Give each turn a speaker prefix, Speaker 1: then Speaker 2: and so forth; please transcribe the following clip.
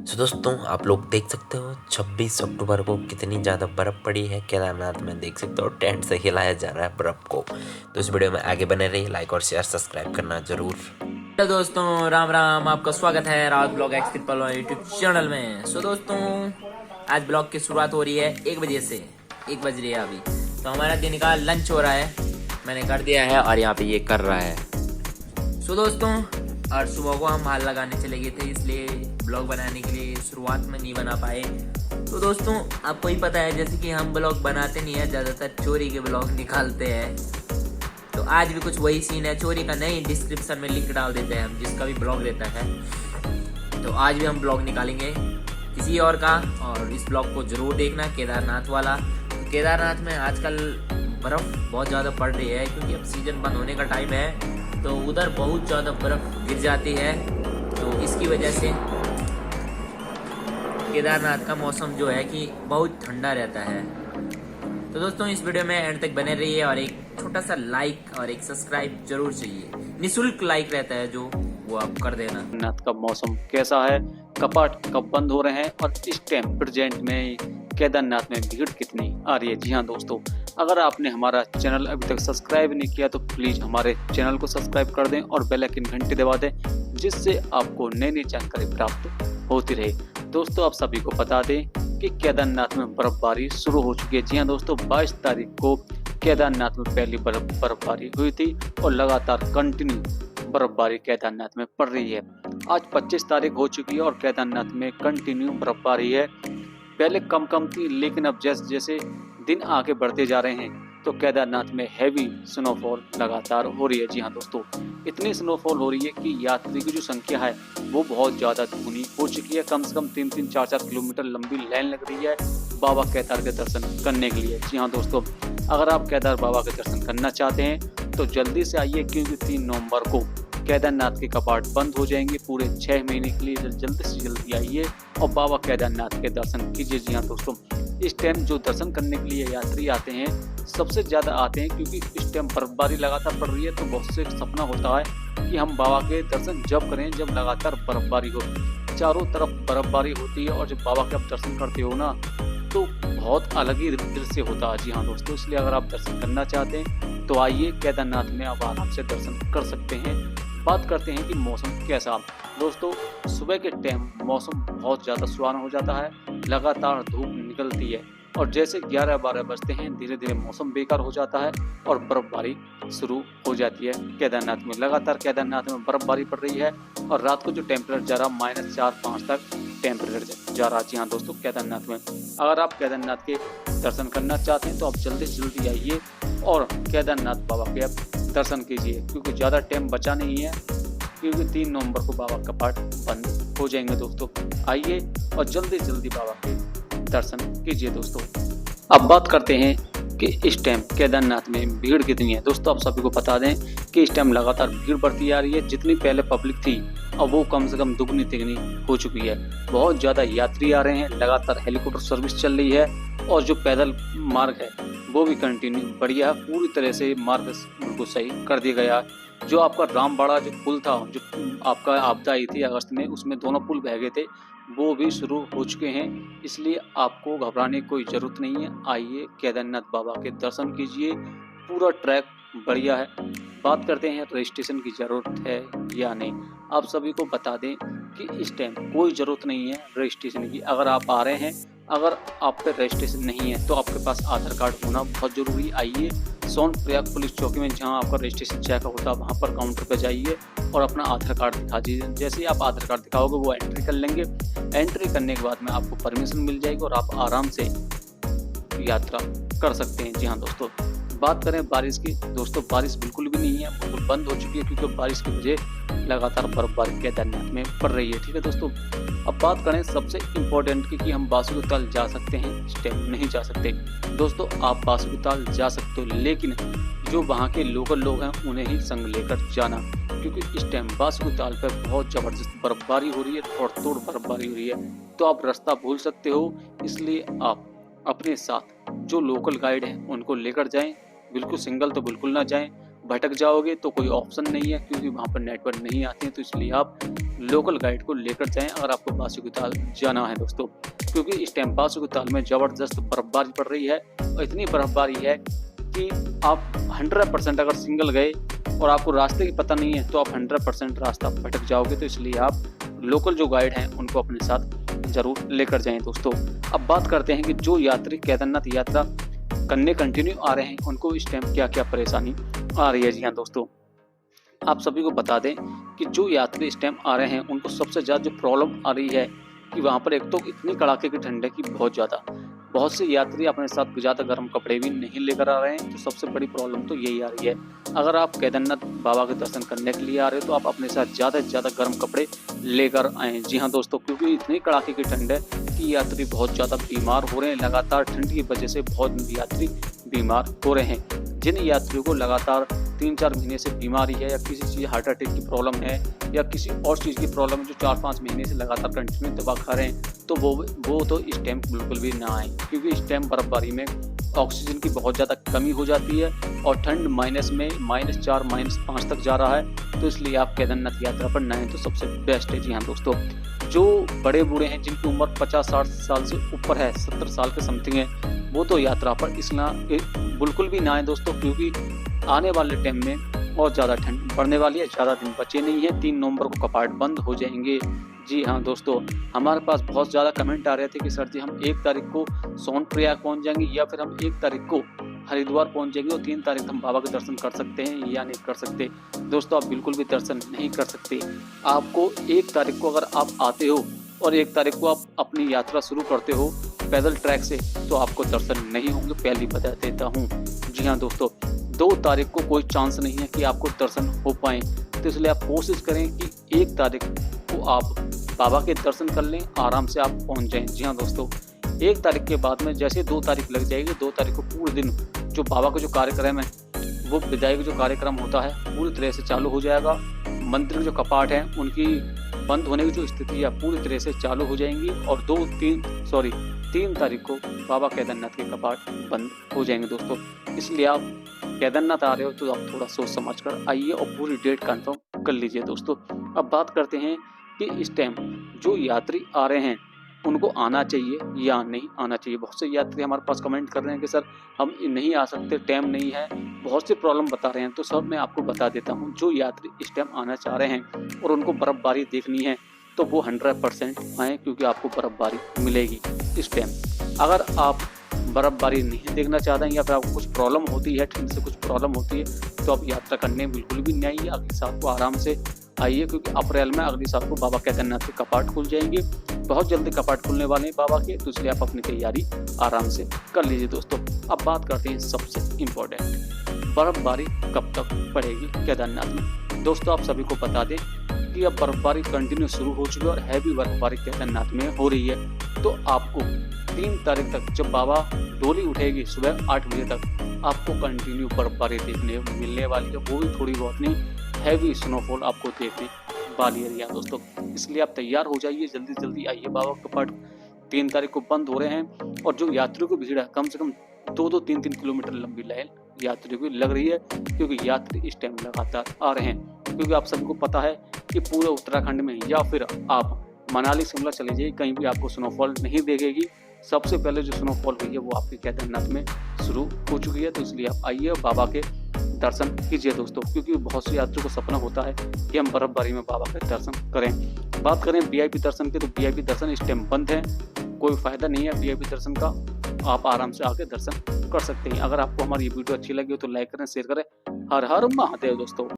Speaker 1: सो दोस्तों आप लोग देख सकते हो 26 अक्टूबर को कितनी ज़्यादा बर्फ़ पड़ी है केदारनाथ में। देख सकते हो टेंट से हिलाया जा रहा है बर्फ़ को। तो इस वीडियो में आगे बने रहिए, लाइक और शेयर सब्सक्राइब करना जरूर।
Speaker 2: हेलो दोस्तों, राम राम। आपका स्वागत है Raj blog X triple YouTube channel में। सो दोस्तों आज ब्लॉग की शुरुआत हो रही है 1 बजे से। 1 बज रही है अभी। तो हमारा दिन का लंच हो रहा है, मैंने कर दिया है और यहाँ पे ये कर रहा है। सो दोस्तों और सुबह को हम हाल लगाने चले गए थे, इसलिए ब्लॉग बनाने के लिए शुरुआत में नहीं बना पाए। तो दोस्तों आपको ही पता है जैसे कि हम ब्लॉग बनाते नहीं है, ज़्यादातर चोरी के ब्लॉग निकालते हैं। तो आज भी कुछ वही सीन है, चोरी का नहीं, डिस्क्रिप्शन में लिंक डाल देते हैं हम, जिसका भी ब्लॉग रहता है। तो आज भी हम ब्लॉग निकालेंगे किसी और का, और इस ब्लॉग को ज़रूर देखना, केदारनाथ वाला। तो केदारनाथ में आजकल बर्फ़ बहुत ज़्यादा पड़ रही है, क्योंकि अब सीज़न बंद होने का टाइम है, तो उधर बहुत ज़्यादा बर्फ़ गिर जाती है। तो इसकी वजह से केदारनाथ का मौसम जो है कि बहुत ठंडा रहता है। तो दोस्तों इस वीडियो में एंड तक बने रहिए, और एक छोटा सा लाइक और एक सब्सक्राइब जरूर चाहिए, निःशुल्क लाइक रहता है जो, वो आप कर देना।
Speaker 3: केदारनाथ का मौसम कैसा है, कपाट कब बंद हो रहे हैं और इस टाइम प्रेजेंट में केदारनाथ में भीड़ कितनी आ रही है। जी हाँ दोस्तों, अगर आपने हमारा चैनल अभी तक सब्सक्राइब नहीं किया तो प्लीज़ हमारे चैनल को सब्सक्राइब कर दें और बेल आइकन घंटी दबा दें, जिससे आपको नई नई जानकारी प्राप्त होती रहे। दोस्तों आप सभी को बता दें कि केदारनाथ में बर्फबारी शुरू हो चुकी है। जी हाँ दोस्तों, 22 तारीख को केदारनाथ में पहली बर्फबारी हुई थी और लगातार कंटिन्यू बर्फबारी केदारनाथ में पड़ रही है। आज 25 तारीख हो चुकी है और केदारनाथ में कंटिन्यू बर्फबारी है। पहले कम कम थी, लेकिन अब जैसे जैसे दिन आगे बढ़ते जा रहे हैं तो केदारनाथ में हैवी स्नोफॉल लगातार हो रही है। जी हाँ दोस्तों, इतनी स्नोफॉल हो रही है कि यात्री की जो संख्या है वो बहुत ज़्यादा दुगनी हो चुकी है। कम से कम 3-3, 4-4 किलोमीटर लंबी लाइन लग रही है बाबा केदार के दर्शन करने के लिए। जी हाँ दोस्तों, अगर आप केदार बाबा के दर्शन करना चाहते हैं तो जल्दी से आइए, क्योंकि 3 नवंबर को केदारनाथ के कपाट बंद हो जाएंगे पूरे 6 महीने के लिए। जल्दी से जल्दी आइए और बाबा केदारनाथ के दर्शन कीजिए। जी हाँ दोस्तों, इस टाइम जो दर्शन करने के लिए यात्री आते हैं सबसे ज़्यादा आते हैं, क्योंकि इस टाइम बर्फबारी लगातार पड़ रही है। तो बहुत से सपना होता है कि हम बाबा के दर्शन जब करें जब लगातार बर्फबारी हो, चारों तरफ बर्फबारी होती है, और जब बाबा के आप दर्शन करते हो ना तो बहुत अलग ही दृश्य होता है। जी हाँ दोस्तों, इसलिए अगर आप दर्शन करना चाहते हैं तो आइए, केदारनाथ में आप आराम से दर्शन कर सकते हैं। बात करते हैं कि मौसम कैसा। दोस्तों सुबह के टाइम मौसम बहुत ज़्यादा सुहाना हो जाता है, लगातार धूप निकलती है, और जैसे 11-12 बजते हैं धीरे धीरे मौसम बेकार हो जाता है और बर्फबारी शुरू हो जाती है। केदारनाथ में लगातार केदारनाथ में बर्फबारी पड़ रही है, और रात को जो टेम्परेचर जा रहा -4-5 तक टेम्परेचर जा रहा है। जी हाँ दोस्तों, केदारनाथ में अगर आप केदारनाथ के दर्शन करना चाहते हैं तो आप जल्दी से जल्दी आइए और केदारनाथ बाबा के आप दर्शन कीजिए, क्योंकि ज़्यादा टाइम बचा नहीं है, क्योंकि 3 नवंबर को बाबा का कपाट बंद हो जाएंगे। दोस्तों आइए और जल्दी जल्दी बाबा के दर्शन कीजिए। दोस्तों अब बात करते हैं कि इस टाइम केदारनाथ में भीड़ कितनी है। दोस्तों आप सभी को बता दें कि इस टाइम लगातार भीड़ बढ़ती आ रही है। जितनी पहले पब्लिक थी अब वो कम से कम दुगनी तिगनी हो चुकी है। बहुत ज़्यादा यात्री आ रहे हैं, लगातार हेलीकॉप्टर सर्विस चल रही है, और जो पैदल मार्ग है वो भी कंटिन्यू बढ़िया है। पूरी तरह से मार्ग बिल्कुल सही कर दिया गया। जो आपका रामबाड़ा जो पुल था, जो आपका आपदा आई थी अगस्त में, उसमें दोनों पुल बह गए थे, वो भी शुरू हो चुके हैं, इसलिए आपको घबराने की कोई ज़रूरत नहीं है। आइए केदारनाथ बाबा के दर्शन कीजिए, पूरा ट्रैक बढ़िया है। बात करते हैं रजिस्ट्रेशन की ज़रूरत है या नहीं। आप सभी को बता दें कि इस टाइम कोई ज़रूरत नहीं है रजिस्ट्रेशन की। अगर आप आ रहे हैं, अगर आप पे रजिस्ट्रेशन नहीं है तो आपके पास आधार कार्ड होना बहुत ज़रूरी। आइए सोनप्रयाग पुलिस चौकी में, जहां आपका रजिस्ट्रेशन चेक होता है, वहां पर काउंटर पर जाइए और अपना आधार कार्ड दिखा दीजिए। जैसे ही आप आधार कार्ड दिखाओगे वो एंट्री कर लेंगे। एंट्री करने के बाद में आपको परमिशन मिल जाएगी और आप आराम से यात्रा कर सकते हैं। जी हाँ दोस्तों, बात करें बारिश की, दोस्तों बारिश बिल्कुल भी नहीं है, बिल्कुल बंद हो चुकी है, क्योंकि बारिश की वजह लगातार बर्फबारी केदारनाथ में पड़ रही है। ठीक है दोस्तों, अब बात करें सबसे इम्पोर्टेंट की कि हम बासुकीताल जा सकते हैं, इस टाइम नहीं जा सकते। दोस्तों आप बासुकीताल जा सकते हो, लेकिन जो वहाँ के लोकल लोग हैं उन्हें ही संग लेकर जाना, क्योंकि इस टाइम बासुकीताल पर बहुत ज़बरदस्त बर्फबारी हो रही है और तोड़ बर्फबारी हो रही है, तो आप रास्ता भूल सकते हो। इसलिए आप अपने साथ जो लोकल गाइड हैं उनको लेकर जाएं, बिल्कुल सिंगल तो बिल्कुल ना जाएं। भटक जाओगे तो कोई ऑप्शन नहीं है, क्योंकि वहाँ पर नेटवर्क नहीं आते हैं, तो इसलिए आप लोकल गाइड को लेकर जाएं अगर आपको बासुकीताल जाना है दोस्तों, क्योंकि इस टाइम बासुकीताल में ज़बरदस्त बर्फबारी पड़ रही है और इतनी बर्फबारी है कि आप 100% अगर सिंगल गए और आपको रास्ते की पता नहीं है तो आप 100% रास्ता भटक जाओगे। तो इसलिए आप लोकल जो गाइड हैं उनको अपने साथ ज़रूर लेकर जाएं दोस्तों। अब बात करते हैं कि जो यात्री केदारनाथ यात्रा करने कंटिन्यू आ रहे हैं उनको इस टाइम क्या क्या परेशानी आ रही है। जी हाँ दोस्तों, आप सभी को बता दें कि जो यात्री इस टाइम आ रहे हैं उनको सबसे ज़्यादा जो प्रॉब्लम आ रही है कि वहाँ पर एक तो इतनी कड़ाके की ठंड है कि बहुत से यात्री अपने साथ ज़्यादा गर्म कपड़े भी नहीं लेकर आ रहे हैं। तो सबसे बड़ी प्रॉब्लम तो यही आ रही है। अगर आप केदारनाथ बाबा के दर्शन करने के लिए आ रहे हो तो आप अपने साथ ज़्यादा से ज़्यादा गर्म कपड़े लेकर आएँ। जी हाँ दोस्तों, क्योंकि इतनी कड़ाके की ठंड है कि यात्री बहुत ज़्यादा बीमार हो रहे हैं। लगातार ठंड की वजह से बहुत यात्री बीमार हो रहे हैं। जिन यात्रियों को लगातार 3-4 महीने से बीमारी है या किसी चीज़ हार्ट अटैक की प्रॉब्लम है या किसी और चीज़ की प्रॉब्लम है जो 4-5 महीने से लगातार कंटिन्यू दवा खा रहे हैं तो वो तो इस टाइम बिल्कुल भी ना आए, क्योंकि इस टाइम बर्फबारी में ऑक्सीजन की बहुत ज़्यादा कमी हो जाती है और ठंड -4 -5 तक जा रहा है। तो इसलिए आप केदारनाथ यात्रा पर ना आए तो सबसे बेस्ट है। जी हाँ दोस्तों, जो बड़े बूढ़े हैं जिनकी उम्र 50-60 साल से ऊपर है, 70 साल के समथिंग है, वो तो यात्रा पर बिल्कुल भी ना आए दोस्तों, क्योंकि आने वाले टाइम में और ज़्यादा ठंड बढ़ने वाली है। ज़्यादा दिन बचे नहीं है, 3 नवंबर को कपाट बंद हो जाएंगे। जी हाँ दोस्तों, हमारे पास बहुत ज़्यादा कमेंट आ रहे थे कि सर जी हम 1 तारीख को सोनप्रयाग पहुँच जाएंगे या फिर हम 1 तारीख को हरिद्वार पहुँच जाएंगे और 3 तारीख हम बाबा के दर्शन कर सकते हैं या नहीं कर सकते। दोस्तों, आप बिल्कुल भी दर्शन नहीं कर सकते। आपको 1 तारीख को अगर आप आते हो और 1 तारीख को आप अपनी यात्रा शुरू करते हो पैदल ट्रैक से तो आपको दर्शन नहीं होंगे, पहली बता देता हूँ। जी हाँ दोस्तों, 2 तारीख को कोई चांस नहीं है कि आपको दर्शन हो पाए। तो इसलिए आप कोशिश करें कि 1 तारीख को आप बाबा के दर्शन कर लें, आराम से आप पहुंच जाएं। जी हाँ दोस्तों, 1 तारीख के बाद में जैसे 2 तारीख लग जाएगी, 2 तारीख को पूरे दिन जो बाबा का जो कार्यक्रम है वो विदाई का जो कार्यक्रम होता है पूरी तरह से चालू हो जाएगा। मंदिर के जो कपाट हैं उनकी बंद होने की जो स्थिति है पूरी तरह से चालू हो जाएंगी और 3 तारीख को बाबा केदारनाथ के कपाट बंद हो जाएंगे दोस्तों। इसलिए आप केदारनाथ आ रहे हो तो आप थोड़ा सोच समझ कर आइए और पूरी डेट कंफर्म कर लीजिए दोस्तों। अब बात करते हैं कि इस टाइम जो यात्री आ रहे हैं उनको आना चाहिए या नहीं आना चाहिए। बहुत से यात्री हमारे पास कमेंट कर रहे हैं कि सर हम नहीं आ सकते, टाइम नहीं है, बहुत सी प्रॉब्लम बता रहे हैं। तो सब मैं आपको बता देता हूँ, जो यात्री इस टाइम आना चाह रहे हैं और उनको बर्फबारी देखनी है तो वो 100% आएँ, क्योंकि आपको बर्फबारी मिलेगी इस टाइम। अगर आप बर्फबारी नहीं देखना चाहते हैं या फिर आपको कुछ प्रॉब्लम होती है, ठंड से कुछ प्रॉब्लम होती है, तो आप यात्रा करने बिल्कुल भी नहीं आइए। अगले साल को आराम से आइए, क्योंकि अप्रैल में अगले साल को बाबा केदारनाथ के कपाट खुल जाएंगे। बहुत जल्दी कपाट खुलने वाले हैं बाबा के, तो इसलिए आप अपनी तैयारी आराम से कर लीजिए दोस्तों। अब बात करते हैं सबसे इम्पोर्टेंट, बर्फबारी कब तक पड़ेगी केदारनाथ में। दोस्तों, आप सभी को बता दें कि अब बर्फबारी कंटिन्यू शुरू हो चुकी है और हैवी बर्फबारी केदारनाथ में हो रही है। तो आपको 3 तारीख तक जब बाबा डोली उठेगी सुबह 8 बजे तक आपको कंटिन्यू बर्फबारी देखने मिलने वाली है, वो भी थोड़ी बहुत नहीं, हैवी स्नोफॉल आपको देखने वाली है दोस्तों। इसलिए आप तैयार हो जाइए, जल्दी जल्दी आइए। बाबा के कपाट 3 तारीख को बंद हो रहे हैं और जो यात्रियों की भीड़ है कम से कम 2-3 किलोमीटर लंबी लाइन यात्रियों की लग रही है, क्योंकि यात्री इस टाइम लगातार आ रहे हैं। क्योंकि आप सबको पता है कि पूरे उत्तराखंड में या फिर आप मनाली शिमला चले जाइए, कहीं भी आपको स्नोफॉल नहीं देखेगी। सबसे पहले जो स्नोफॉल हुई है वो आपके केदारनाथ में शुरू हो चुकी है। तो इसलिए आप आइए बाबा के दर्शन कीजिए दोस्तों, क्योंकि बहुत से यात्रियों को सपना होता है कि हम बर्फबारी में बाबा के दर्शन करें। बात करें वीआईपी दर्शन के, तो वीआईपी दर्शन इस टाइम बंद है, कोई फायदा नहीं है वीआईपी दर्शन का। आप आराम से आके दर्शन कर सकते हैं। अगर आपको हमारी ये वीडियो अच्छी लगी हो तो लाइक करें, शेयर करें। हर हर महादेव दोस्तों।